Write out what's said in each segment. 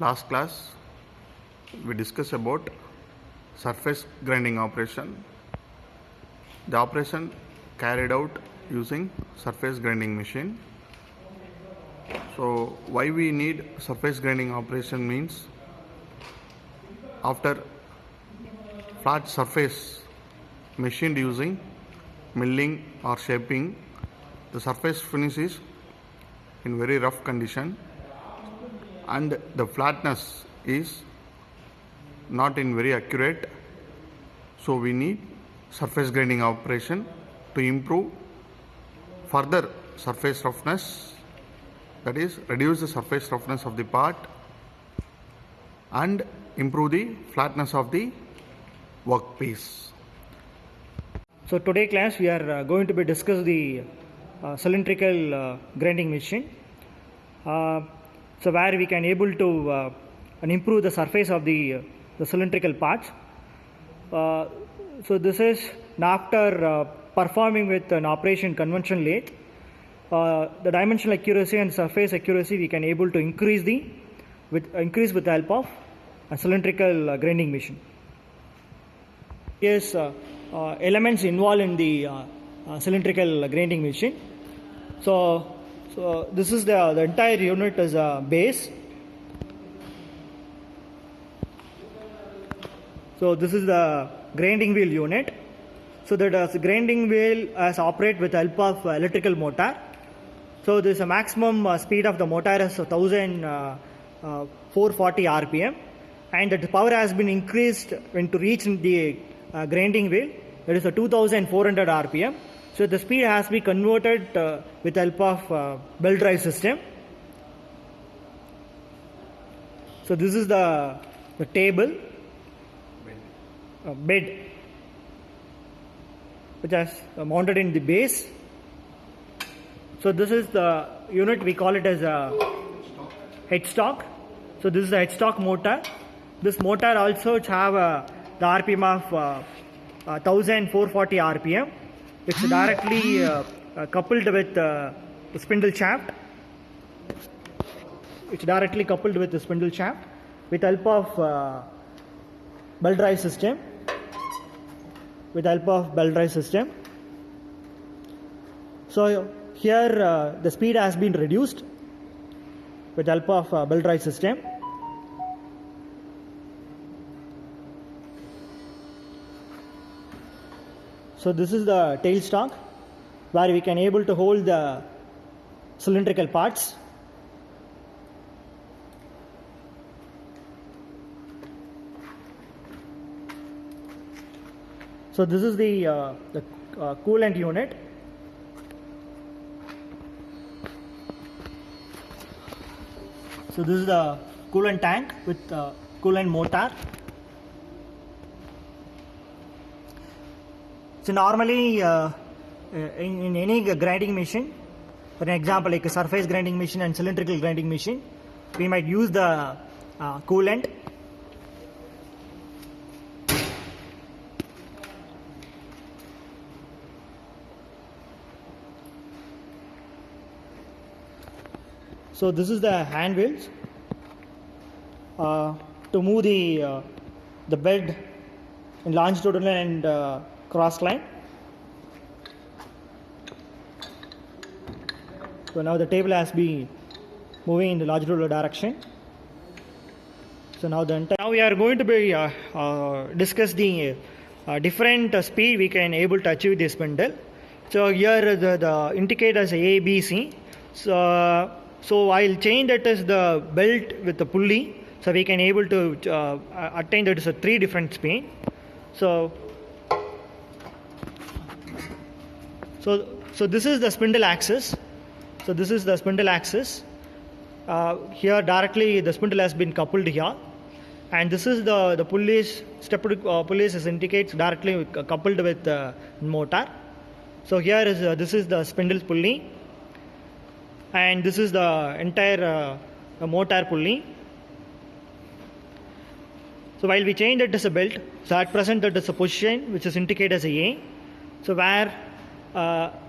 Last class we discussed about surface grinding operation. The operation carried out using surface grinding machine. So why we need surface grinding operation means, after flat surface machined using milling or shaping, the surface finish is in very rough condition and the flatness is not in very accurate. So we need surface grinding operation to improve further surface roughness, that is reduce the surface roughness of the part and improve the flatness of the workpiece. So today class we are going to be discuss the cylindrical grinding machine. So where we can able to improve the surface of the cylindrical parts. So this is after performing with an operation conventional lathe. The dimensional accuracy and surface accuracy we can able to increase with the help of a cylindrical grinding machine. Yes, elements involved in the cylindrical grinding machine. So this is the entire unit is a base. So this is the grinding wheel unit. So that the grinding wheel is operate with the help of electrical motor. So there is a maximum speed of the motor is 1440 rpm, and the power has been increased when to reach the grinding wheel. That is a 2400 rpm. So the speed has been converted with the help of belt drive system. So this is the table bed which is mounted in the base. So this is the unit, we call it as a headstock. So this is the headstock motor. This motor also have the RPM of 1440 RPM. It's directly coupled with the spindle shaft. It's directly coupled with the spindle shaft with help of belt drive system. So here the speed has been reduced with help of belt drive system. So this is the tailstock where we can able to hold the cylindrical parts. So this is the coolant unit. So this is the coolant tank with coolant motor. So normally in any grinding machine, for an example like a surface grinding machine and cylindrical grinding machine, we might use the coolant. So this is the hand wheels to move the bed in longitudinal and cross line. So now the table has been moving in the longitudinal direction. So now we are going to be discuss the different speed we can able to achieve this spindle. So here the indicators A, B, C. So I'll change that as the belt with the pulley, so we can able to attain that is a 3 different speed. So this is the spindle axis. So this is the spindle axis. Here directly the spindle has been coupled here, and this is the pulleys. Stepped pulleys is indicates directly coupled with the motor. So here is this is the spindle pulley, and this is the entire motor pulley. So while we change that as a belt, so at present that is a position which is indicated as a. So where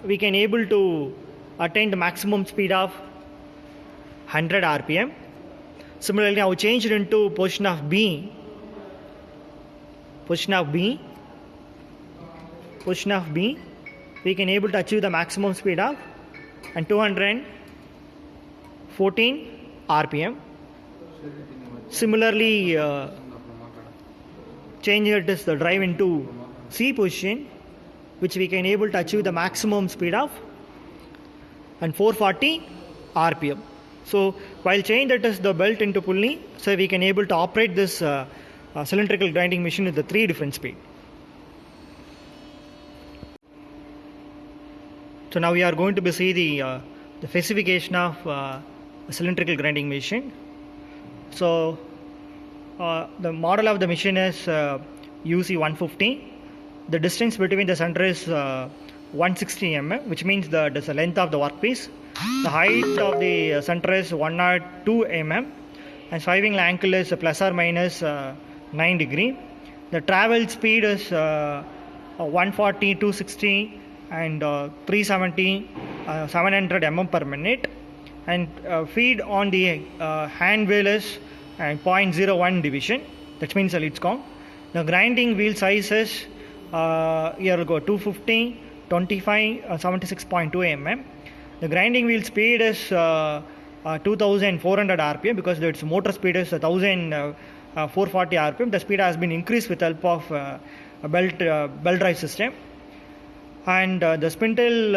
we can able to attain the maximum speed of 100 rpm. Similarly, now change it into position of B. Position of B, we can able to achieve the maximum speed of and 214 RPM. Similarly, change it as the drive into C position, which we can able to achieve the maximum speed of and 440 RPM. So while change that is the belt into pulley, so we can able to operate this cylindrical grinding machine with the 3 different speed. So now we are going to be see the specification of a cylindrical grinding machine. So the model of the machine is UC150. The distance between the center is 160 mm, which means the length of the workpiece. The height of the center is 102 mm, and swiving angle is plus or minus 9 degree. The travel speed is 140, 260 and 370, 700 mm per minute, and feed on the hand wheel is 0.01 division, that means a leads count. The grinding wheel size is here will go 250, 25, 76.2 mm. The grinding wheel speed is 2400 rpm, because its motor speed is 1440 rpm. The speed has been increased with help of a belt drive system. And the spindle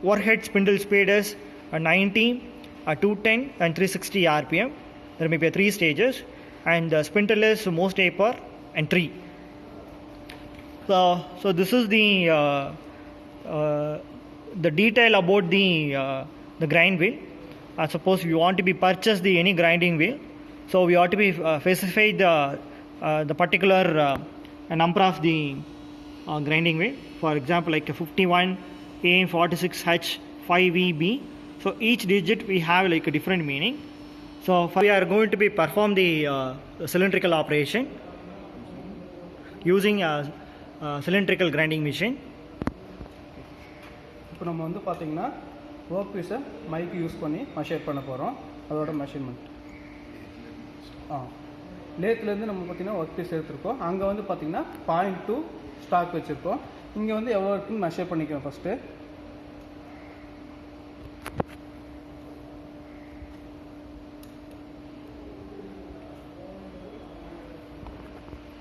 overhead spindle speed is 90, 210 and 360 rpm. There may be 3 stages, and the spindle is most taper and 3. So this is the detail about the grind wheel. Suppose you want to be purchase the any grinding wheel, so we ought to be specify the particular number of the grinding wheel. For example, like a 51 A 46H 5EB. So each digit we have like a different meaning. So we are going to be perform the cylindrical operation using a cylindrical grinding machine. இப்போ நம்ம வந்து பார்த்தீங்கன்னா work பீஸை மைக்கு use பண்ணி measure பண்ண போகிறோம். அதோட measurement லேத்துலேருந்து நம்ம பார்த்திங்கன்னா ஒர்க் பீஸ் எடுத்துருக்கோம். அங்கே வந்து பார்த்திங்கன்னா 0.2 ஸ்டாக் வச்சுருக்கோம். இங்கே வந்து எவ்வளோ இருக்குன்னு மெஷர் பண்ணிக்கிறோம். ஃபஸ்ட்டு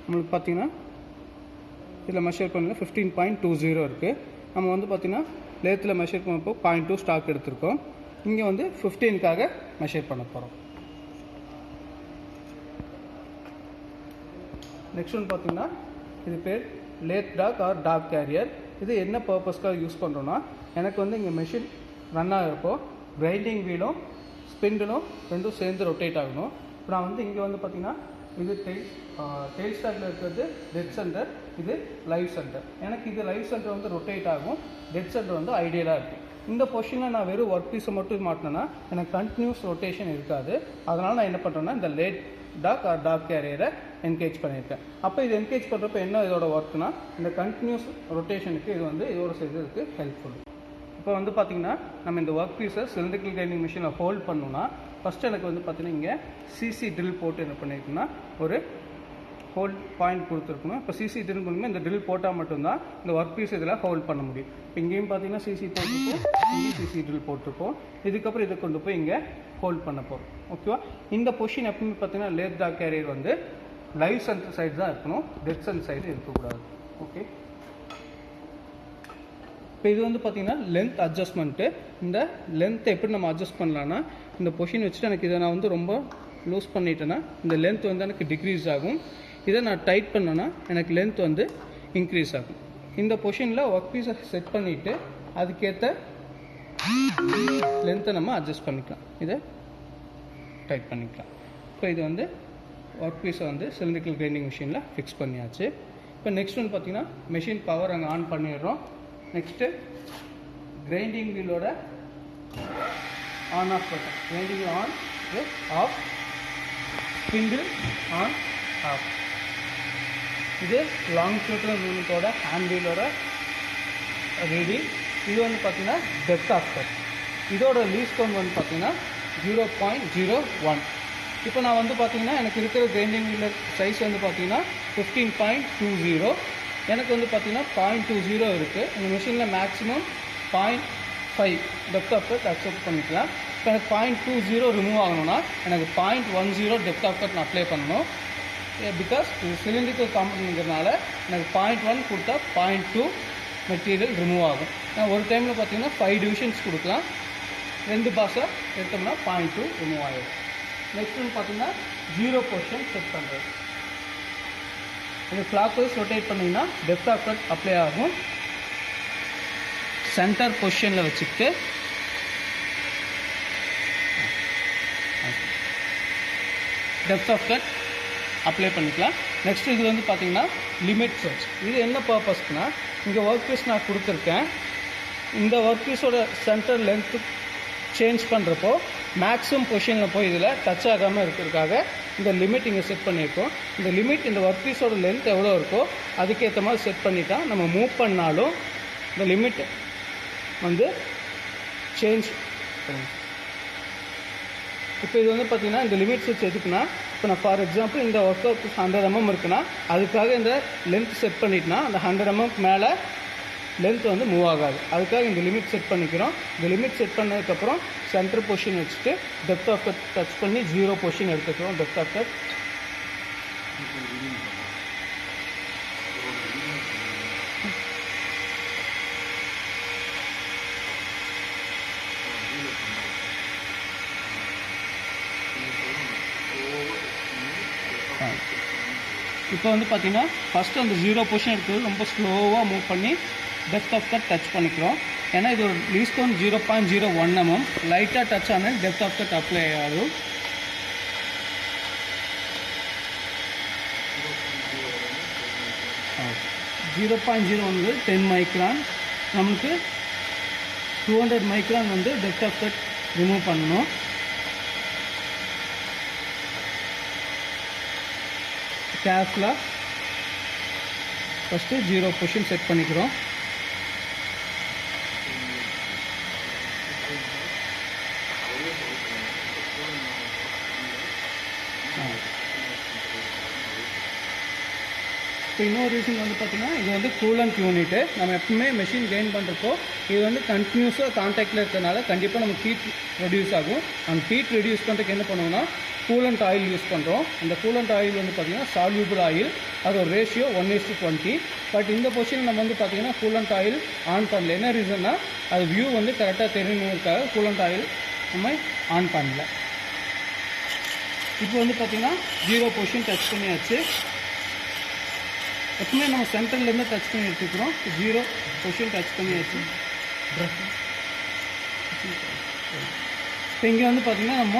நம்மளுக்கு பார்த்திங்கன்னா இதில் மெஷர் பண்ணல 15.20 இருக்குது. நம்ம வந்து பார்த்திங்கன்னா லேத்தில் மெஷர் பண்ணப்போ 0.2 ஸ்டாக் எடுத்திருக்கோம். இங்கே வந்து 15க்காக மெஷர் பண்ண போகிறோம். நெக்ஸ்ட் ஒன்று பார்த்திங்கன்னா இது பேர் lathe dog or dog carrier. இது என்ன பர்பஸ்க்காக யூஸ் பண்ணுறோன்னா, எனக்கு வந்து இங்கே மெஷின் ரன் ஆகிறப்போ கிரைண்டிங் வீலும் ஸ்பிண்டிலும் ரெண்டும் சேர்ந்து ரொட்டேட் ஆகணும். இப்போ நான் வந்து இங்கே வந்து பார்த்திங்கன்னா இது டெயில் ஸ்டாக்கில் இருக்கிறது டெட் சென்டர், இது லைவ் சென்டர். எனக்கு இது லைவ் சென்டர் வந்து ரொட்டேட் ஆகும், டெட் சென்டர் வந்து ஐடியலாக இருக்கும். இந்த பொசிஷனில் நான் வெறும் ஒர்க் பீஸை மட்டும் மாட்டினேன்னா எனக்கு கண்டினியூஸ் ரொட்டேஷன் இருக்காது. அதனால் நான் என்ன பண்ணுறேன்னா இந்த லேட் டாக் ஆர் டாக் கேரியரை என்கேஜ் பண்ணியிருக்கேன். அப்போ இது என்கேஜ் பண்ணுறப்ப என்ன இதோட ஒர்க்னா, இந்த கண்டினியூஸ் ரொட்டேஷனுக்கு இது வந்து இதோட செய்கிறதுக்கு ஹெல்ப்ஃபுல். இப்போ வந்து பார்த்திங்கன்னா நம்ம இந்த ஒர்க் பீஸை சிலிண்ட்ரிக்கல் கிரைண்டிங் மிஷினில் ஹோல்ட் பண்ணணும்னா ஃபஸ்ட்டு எனக்கு வந்து பார்த்திங்கன்னா இங்கே சிசி ட்ரில் போட்டு என்ன பண்ணியிருக்குன்னா ஒரு ஹோல்ட் பாயிண்ட் கொடுத்துருக்கணும். இப்போ சிசி ட்ரில் பண்ணும்போது இந்த ட்ரில் போட்டால் மட்டும்தான் இந்த ஒர்க் பீஸ் இதில் ஹோல்ட் பண்ண முடியும். இப்போ இங்கேயும் பார்த்தீங்கன்னா சிசி போட்டிருப்போம், இங்கேயும் சிசி ட்ரில் போட்டிருப்போம். இதுக்கப்புறம் இதை கொண்டு போய் இங்கே ஹோல்ட் பண்ண போகிறோம். ஓகேவா? இந்த பொசிஷன் எப்பவுமே பார்த்தீங்கன்னா லேத் டாக் கேரியர் வந்து லைவ் சென்டர் சைடு தான் இருக்கணும், டெட் சென்டர் சைடு இருக்கக்கூடாது. ஓகே, இப்போ இது வந்து பார்த்திங்கன்னா லென்த் அட்ஜஸ்ட்மெண்ட்டு. இந்த லென்த்தை எப்படி நம்ம அட்ஜஸ்ட் பண்ணலான்னா, இந்த பொசிஷன் வச்சுட்டு எனக்கு இதை நான் வந்து ரொம்ப லூஸ் பண்ணிட்டேன்னா இந்த லென்த் வந்து எனக்கு டிக்ரீஸ் ஆகும். இதை நான் டைட் பண்ணேன்னா எனக்கு லென்த் வந்து இன்க்ரீஸ் ஆகும். இந்த பொசிஷனில் ஒர்க் பீஸை செட் பண்ணிவிட்டு அதுக்கேற்ற லென்த்தை நம்ம அட்ஜஸ்ட் பண்ணிக்கலாம், இதை டைட் பண்ணிக்கலாம். இப்போ இது வந்து ஒர்க் பீஸை வந்து சிலிண்ட்ரிக்கல் கிரைண்டிங் மிஷினில் ஃபிக்ஸ் பண்ணியாச்சு. இப்போ நெக்ஸ்ட் வந்து பார்த்திங்கன்னா மெஷின் பவர் அங்கே ஆன் பண்ணிடுறோம். நெக்ஸ்ட்டு கிரைண்டிங் வீலோட on off button, grinding on off, spindle on off. இது லாங்கிடியூட்னல் யூனிட்டோட ஹேண்ட் வீலோட ரீடிங். இது வந்து பார்த்திங்கன்னா டெப்த் ஆஃப் கட். இதோட லீஸ் கவுண்ட் வந்து பார்த்திங்கன்னா 0.01. இப்போ நான் வந்து பார்த்தீங்கன்னா எனக்கு இருக்கிற கிரைண்டிங் வீலர் சைஸ் வந்து பார்த்தீங்கன்னா 15.20. எனக்கு வந்து பார்த்தீங்கன்னா 0.20 இருக்குது. இந்த மிஷினில் maximum 0.5 depth of cut accept பண்ணிக்கலாம். இப்போ எனக்கு 0.20 ரிமூவ் ஆகணும்னா எனக்கு 0.10 டெப்த் ஆஃப் கட் நான் அப்ளை பண்ணணும். பிகாஸ் இது சிலிண்ட்ரிக்கல் காம்பவுண்டுங்கிறதுனால எனக்கு 0.1 கொடுத்தா 0.2 மெட்டீரியல் ரிமூவ் ஆகும். நான் ஒரு டைமில் பார்த்தீங்கன்னா 5 டிவிஷன்ஸ் கொடுக்கலாம். 2 பாஸாக எடுத்தோம்னா 0.2 ரிமூவ் ஆகிடும். நெக்ஸ்ட் வந்து பார்த்தீங்கன்னா 0 பொசிஷன் செட் பண்ணுறது. இது கிளாக் வைஸ் ரொட்டேட் பண்ணிங்கன்னா டெப்த் ஆஃப் கட் அப்ளை ஆகும். சென்டர் பொசிஷனில் வச்சுக்கிட்டு டெப்த் ஆஃப் கட் அப்ளை பண்ணிக்கலாம். நெக்ஸ்ட் இது வந்து பார்த்தீங்கன்னா லிமிட் சர்ச். இது என்ன பர்பஸ்க்குனா, இங்கே ஒர்க் பீஸ் நான் கொடுத்துருக்கேன். இந்த ஒர்க் பீஸோட சென்டர் லென்த்து சேஞ்ச் பண்ணுறப்போ மேக்ஸிமம் பொசிஷனில் போய் இதில் டச் ஆகாமல் இருக்கிறதுக்காக இந்த லிமிட் இங்கே செட் பண்ணியிருக்கோம். இந்த லிமிட் இந்த ஒர்க் பீஸோட லென்த் எவ்வளோ இருக்கோ அதுக்கேற்ற மாதிரி செட் பண்ணிட்டா நம்ம மூவ் பண்ணாலும் இந்த லிமிட் வந்து சேஞ்ச் பண்ணும். இப்போ இது வந்து பார்த்திங்கன்னா இந்த லிமிட் செட் எதுக்குன்னா, இப்போ நான் ஃபார் எக்ஸாம்பிள் இந்த ஒர்க் அவுட் 100 mm இருக்குன்னா அதுக்காக இந்த லென்த் செட் பண்ணிட்டுனா அந்த 100 mm மேலே லென்த் வந்து மூவ் ஆகாது. அதுக்காக இந்த லிமிட் செட் பண்ணிக்கிறோம். இந்த லிமிட் செட் பண்ணதுக்கப்புறம் சென்டர் பொசிஷன் வச்சுட்டு டெப்த் ஆஃப் கட் டச் பண்ணி 0 பொசிஷன் எடுத்துக்கிறோம். டெப்த் ஆஃப் கட் இப்போ வந்து பார்த்தீங்கன்னா ஃபஸ்ட்டு அந்த 0 பொசிஷன் எடுக்கிறது ரொம்ப ஸ்லோவாக மூவ் பண்ணி டெப்த் ஆஃப் கட் டச் பண்ணிக்கிறோம். ஏன்னா இது ஒரு லீஸ்ட் கவுண்ட் 0.01 mm. லைட்டாக டச் ஆனால் டெப்த் ஆஃப் கட் அப்ளை ஆகும். Zero 10 micron. நமக்கு 200 மைக்ரான் வந்து டெப்த் ஆஃப் கட் ரிமூவ் பண்ணணும். கேர்ஃபுல்லாக ஃபஸ்ட்டு 0 பொசிஷன் செட் பண்ணிக்கிறோம். இப்போ இன்னொரு ரீசன் வந்து பார்த்திங்கன்னா இது வந்து கூலண்ட் யூனிட்டு. நம்ம எப்பவுமே மெஷின் கெயின் பண்ணுறப்போ இது வந்து கண்டினியூஸாக கான்டாக்டில் இருக்கிறதுனால கண்டிப்பாக நமக்கு ஹீட் ரெடியூஸ் ஆகும். அந்த ஹீட் ரெடியூஸ் பண்ணுறதுக்கு என்ன பண்ணுவோம்னா கூலண்ட் ஆயில் யூஸ் பண்ணுறோம். அந்த கூலண்ட் ஆயில் வந்து பார்த்திங்கன்னா சால்யூபிள் ஆயில். அது ஒரு ரேஷியோ 1:20. பட் இந்த பொசிஷன் நம்ம வந்து பார்த்திங்கன்னா கூலண்ட் ஆயில் ஆன் பண்ணல. என்ன ரீசன்னா அது வியூ வந்து கரெக்டாக தெரியணுங்கிறதுக்காக கூலண்ட் ஆயில் நம்ம ஆன் பண்ணல. இப்போ வந்து பார்த்திங்கன்னா 0 பொசிஷன் டச் பண்ணியாச்சு. எப்பவுமே நம்ம சென்டர்லேருந்து டச் பண்ணி எடுத்துக்கிறோம். 0 பொசிஷன் டச் பண்ணியாச்சு. இப்போ இங்கே வந்து பார்த்திங்கன்னா நம்ம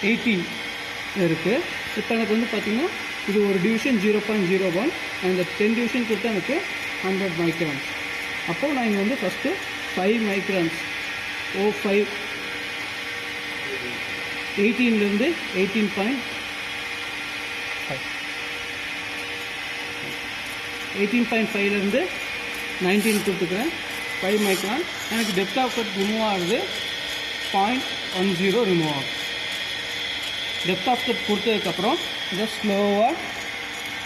18 இருக்குது. இப்போ எனக்கு வந்து பார்த்திங்கன்னா இது ஒரு டிவிஷன் 0.01. அந்த 10 டிவிஷன் கொடுத்தா எனக்கு 100 மைக்ரான்ஸ். அப்போது நான் இங்கே வந்து ஃபஸ்ட்டு 5 மைக்ரான்ஸ் 0.5 18லேருந்து 18.5 18.5லேருந்து 19 கொடுத்துக்கிறேன். 5 மைக்ரான். எனக்கு டெப்த் ஆஃப் கட் ரிமூவ் ஆகுது 0.10 ரிமூவ் ஆகும். டெப்த் ஆஃப் கட் கொடுத்ததுக்கப்புறம் இதை ஸ்லோவாக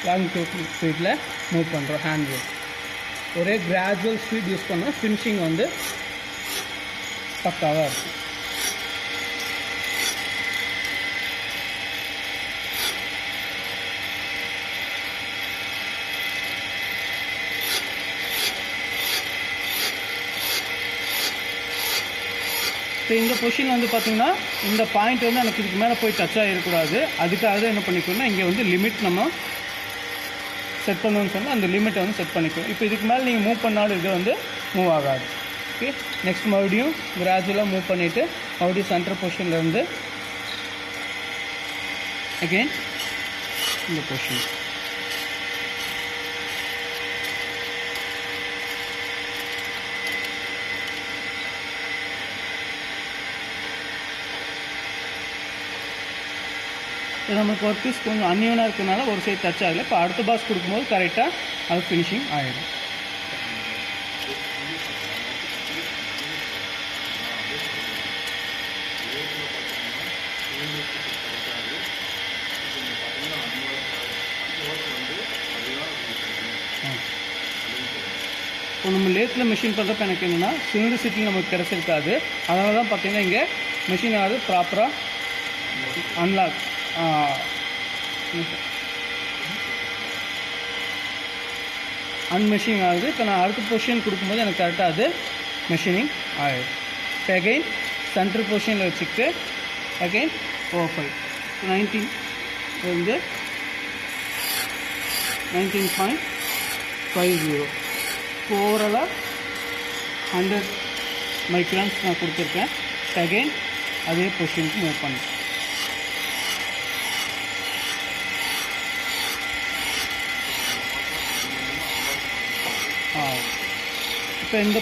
லாங் ஸ்பீடில் மூவ் பண்ணுறோம். ஹேண்ட் ஒர்க் ஒரே கிராஜுவல் ஸ்பீட் யூஸ் பண்ணால் ஃபினிஷிங் வந்து பக்காவாக இருக்கும். இப்போ இந்த பொசிஷன் வந்து பார்த்திங்கன்னா இந்த பாயிண்ட் வந்து எனக்கு இதுக்கு மேலே போய் டச் ஆகிடக்கூடாது. அதுக்காக தான் என்ன பண்ணிக்கணும்னா இங்கே வந்து லிமிட் நம்ம செட் பண்ணணும்னு சொன்னால் அந்த லிமிட்டை வந்து செட் பண்ணிக்கணும். இப்போ இதுக்கு மேலே நீங்கள் மூவ் பண்ணாலும் இது வந்து மூவ் ஆகாது. ஓகே, நெக்ஸ்ட் மறுபடியும் கிராஜுவலாக மூவ் பண்ணிவிட்டு மறுபடியும் சென்டர் பொசிஷன்லேருந்து அகெயின் இந்த பொசிஷன். நமக்கு ஒர்க் பீஸ் கொஞ்சம் அன்னியனாக இருக்கிறதுனால ஒரு சைடு டச் ஆகலை. இப்போ அடுத்த பாஸ் கொடுக்கும்போது கரெக்டாக அது ஃபினிஷிங் ஆகிடும். நம்ம லேத்தில் மிஷின் பண்ணுறப்ப எனக்கு என்னென்னா சிலிண்டர் சிட்டிங் நமக்கு கிடச்சிருக்காது. அதனால தான் பார்த்தீங்கன்னா இங்கே மிஷின் ஆகுது ப்ராப்பராக அன்லாக் அன்மெஷினிங் ஆகுது. இப்போ நான் அடுத்த பொசிஷன் கொடுக்கும்போது எனக்கு கரெக்டாக அது மெஷினிங் ஆகிடும். இப்போ அகெயின் சென்டர் பொசிஷனில் வச்சுக்கிட்டு அகெயின் ஓவர் 19 வந்து 19.50 ஓவராலாக 100 மைக்ரான்ஸ் நான் கொடுத்துருக்கேன். அகெயின் அதே பொசிஷனுக்கு மூவ் பண்ணேன். இப்போ இந்த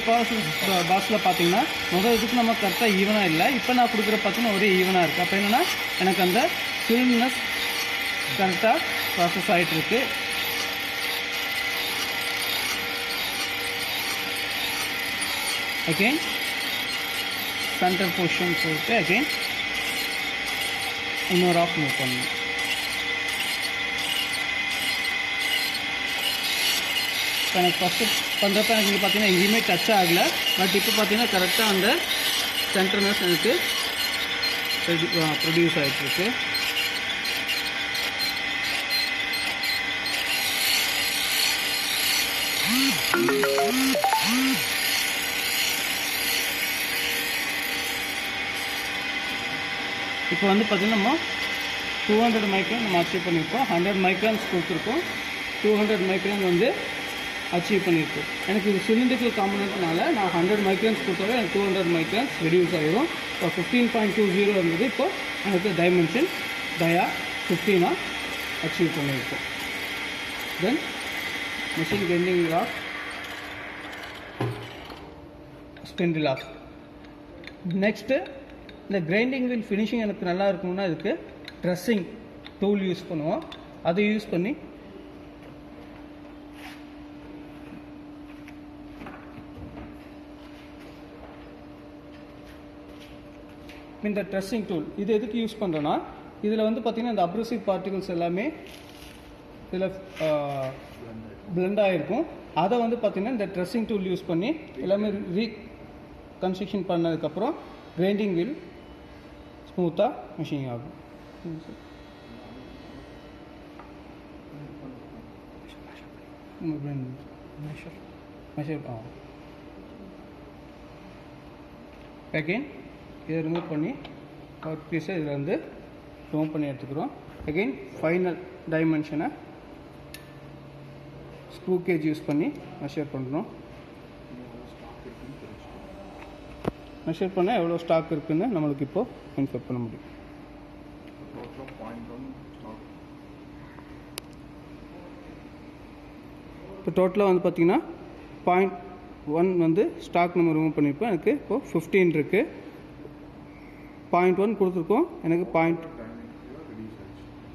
பாக்ஸில் பார்த்தீங்கன்னா முதல் இதுக்கு நம்ம கரெக்டாக ஈவனாக இல்லை. இப்போ நான் கொடுக்குற பார்த்தீங்கன்னா ஒரே ஈவனாக இருக்குது. அப்போ என்னென்னா எனக்கு அந்த சில்னஸ் கரெக்டாக ப்ராசஸ் ஆகிட்டுருக்கு. அகெயின் சென்டர் பொசிஷன் போட்டு அகெயின் இன்னொரு ஆஃப் மூவ் பண்ணணும். இப்போ எனக்கு ஃபஸ்ட்டு பண்ணுறப்ப எனக்கு இங்கே பார்த்தீங்கன்னா எங்கேயுமே டச் ஆகலை. பட் இப்போ பார்த்தீங்கன்னா கரெக்டாக அந்த சென்டர்னஸ் எனக்கு ப்ரொடியூஸ் ஆகிட்டுருக்கு. இப்போ வந்து பார்த்திங்கன்னா நம்ம 200 மைக்ரான் நம்ம அச்சீவ் பண்ணியிருக்கோம். 100 மைக்ரான்ஸ் கொடுத்துருக்கோம். 200 மைக்ரான் வந்து அச்சீவ் பண்ணியிருக்கோம். எனக்கு இது சிலிண்ட்ரிக்கல் காம்பனண்ட்னால நான் 100 மைக்ரான்ஸ் கொடுத்தாவே எனக்கு 200 மைக்ரான்ஸ் ரெடியூஸ் ஆகிடும். இப்போ 15.20 இருந்தது. இப்போ எனக்கு டைமென்ஷன் டயா 15 அச்சீவ் பண்ணியிருக்கோம். Then machine grinding lock spindle off. Next இந்த கிரைண்டிங் வீல் ஃபினிஷிங் எனக்கு நல்லா இருக்கணும்னா இதுக்கு ட்ரெஸ்ஸிங் டூல் யூஸ் பண்ணுவோம். அதை யூஸ் பண்ணி இந்த ட்ரெஸ்ஸிங் டூல் இது எதுக்கு யூஸ் பண்ணுறோன்னா இதில் வந்து பார்த்திங்கன்னா இந்த அப்ரசிவ் பார்ட்டிகல்ஸ் எல்லாமே இதில் பிளெண்ட் ஆகிருக்கும். அதை வந்து பார்த்திங்கன்னா இந்த ட்ரெஸ்ஸிங் டூல் யூஸ் பண்ணி எல்லாமே ரீகன்ஸ்ட்ரக்ஷன் பண்ணதுக்கப்புறம் கிரைண்டிங் வீல் ஸ்மூத்தாக மிஷினிங் ஆகும். அகெயின் இதை ரிமூவ் பண்ணி ஒர்க் பீஸை இதில் வந்து ரிமூவ் பண்ணி எடுத்துக்கிறோம். அகெயின் ஃபைனல் டைமென்ஷனை ஸ்க்ரூ கேஜ் யூஸ் பண்ணி மெஷர் பண்ணுறோம். மெஷர் பண்ணால் எவ்வளோ ஸ்டாக் இருக்குதுன்னு நம்மளுக்கு இப்போது இன்ஃபர் பண்ண முடியும். இப்போ டோட்டலாக வந்து பார்த்திங்கன்னா 0.1 வந்து ஸ்டாக் நம்ம ரிமூவ் பண்ணியிருப்போம். எனக்கு இப்போது 15 இருக்குது. 0.1 கொடுத்துருக்கோம். எனக்கு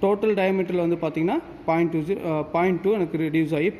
டோட்டல் டயமீட்டரில் வந்து பார்த்திங்கன்னா 0.2 எனக்கு ரெடியூஸ் ஆகி இப்போ